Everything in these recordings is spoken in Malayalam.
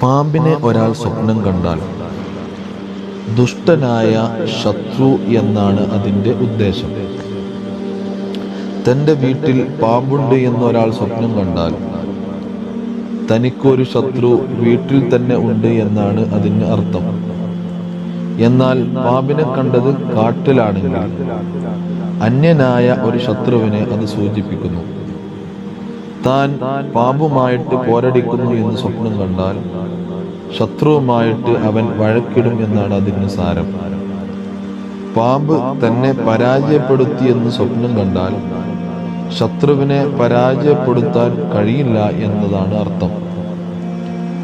പാമ്പിനെ ഒരാൾ സ്വപ്നം കണ്ടാൽ ദുഷ്ടനായ ശത്രു എന്നാണ് അതിൻ്റെ ഉദ്ദേശം. തൻ്റെ വീട്ടിൽ പാമ്പുണ്ട് എന്നൊരാൾ സ്വപ്നം കണ്ടാൽ തനിക്കൊരു ശത്രു വീട്ടിൽ തന്നെ ഉണ്ട് എന്നാണ് അതിന് അർത്ഥം. എന്നാൽ പാമ്പിനെ കണ്ടത് കാട്ടിലാണെങ്കിൽ അന്യനായ ഒരു ശത്രുവിനെ അത് സൂചിപ്പിക്കുന്നു. താൻ പാമ്പുമായിട്ട് പോരടിക്കുന്നു എന്ന് സ്വപ്നം കണ്ടാൽ ശത്രുവുമായിട്ട് അവൻ വഴക്കിടും എന്നാണ് അതിന് സാരം. പാമ്പ് തന്നെ പരാജയപ്പെടുത്തിയെന്ന് സ്വപ്നം കണ്ടാൽ ശത്രുവിനെ പരാജയപ്പെടുത്താൻ കഴിയില്ല എന്നതാണ് അർത്ഥം.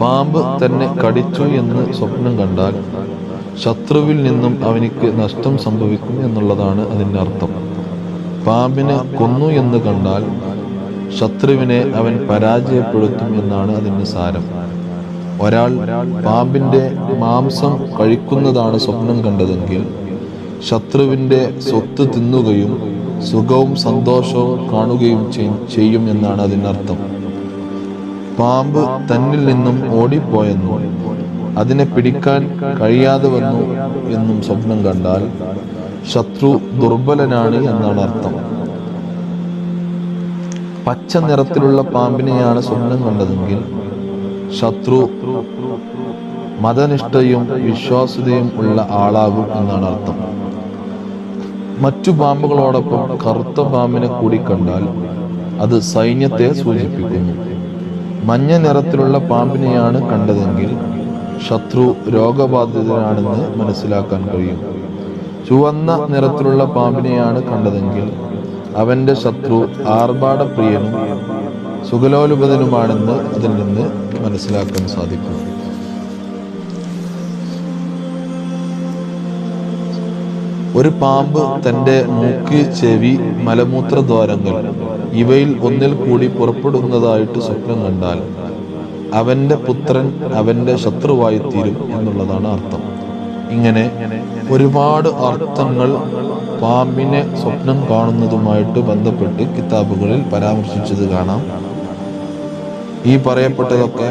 പാമ്പ് തന്നെ കടിച്ചു എന്ന് സ്വപ്നം കണ്ടാൽ ശത്രുവിൽ നിന്നും അവനിക്ക് നഷ്ടം സംഭവിക്കും എന്നുള്ളതാണ് അതിൻ്റെ അർത്ഥം. പാമ്പിനെ കൊന്നു എന്ന് കണ്ടാൽ ശത്രുവിനെ അവൻ പരാജയപ്പെടുത്തും എന്നാണ് അതിൻ്റെ സാരം. ഒരാൾ പാമ്പിൻ്റെ മാംസം കഴിക്കുന്നതാണ് സ്വപ്നം കണ്ടതെങ്കിൽ ശത്രുവിൻ്റെ സ്വത്ത് തിന്നുകയും സുഖവും സന്തോഷവും കാണുകയും ചെയ്യും എന്നാണ് അതിനർത്ഥം. പാമ്പ് തന്നിൽ നിന്നും ഓടിപ്പോയെന്നും അതിനെ പിടിക്കാൻ കഴിയാതെ വന്നു എന്നും സ്വപ്നം കണ്ടാൽ ശത്രു ദുർബലനാണ് എന്നാണ് അർത്ഥം. പച്ച നിറത്തിലുള്ള പാമ്പിനെയാണ് സ്വപ്നം കണ്ടതെങ്കിൽ ശത്രു മതനിഷ്ഠയും വിശ്വാസ്യതയും ഉള്ള ആളാകും എന്നാണ് അർത്ഥം. മറ്റു പാമ്പുകളോടൊപ്പം കറുത്ത പാമ്പിനെ കൂടി കണ്ടാൽ അത് സൈന്യത്തെ സൂചിപ്പിക്കുന്നു. മഞ്ഞ നിറത്തിലുള്ള പാമ്പിനെയാണ് കണ്ടതെങ്കിൽ ശത്രു രോഗബാധിതനാണെന്ന് മനസ്സിലാക്കാൻ കഴിയും. ചുവന്ന നിറത്തിലുള്ള പാമ്പിനെയാണ് കണ്ടതെങ്കിൽ അവന്റെ ശത്രു ആർഭാടപ്രിയനും സുഖലോലുപതനുമാണെന്ന് അതിൽ നിന്ന് മനസ്സിലാക്കാൻ സാധിക്കും. ഒരു പാമ്പ് തൻ്റെ മൂക്ക്, ചെവി, മലമൂത്രദ്വാരങ്ങൾ ഇവയിൽ ഒന്നിൽ കൂടി പുറപ്പെടുന്നതായിട്ട് സ്വപ്നം കണ്ടാൽ അവന്റെ പുത്രൻ അവന്റെ ശത്രുവായി തീരും എന്നുള്ളതാണ് അർത്ഥം. ഇങ്ങനെ ഒരുപാട് അർത്ഥങ്ങൾ പാമ്പിനെ സ്വപ്നം കാണുന്നതുമായിട്ട് ബന്ധപ്പെട്ട് കിതാബുകളിൽ പരാമർശിച്ചത് കാണാം. ഈ പറയപ്പെട്ടതൊക്കെ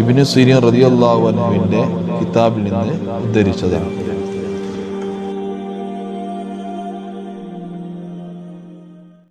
ഇബ്നു സിരീൻ റളിയല്ലാഹു അൻഹുവിന്റെ കിതാബിൽ നിന്ന് ഉദ്ധരിച്ചതാണ്.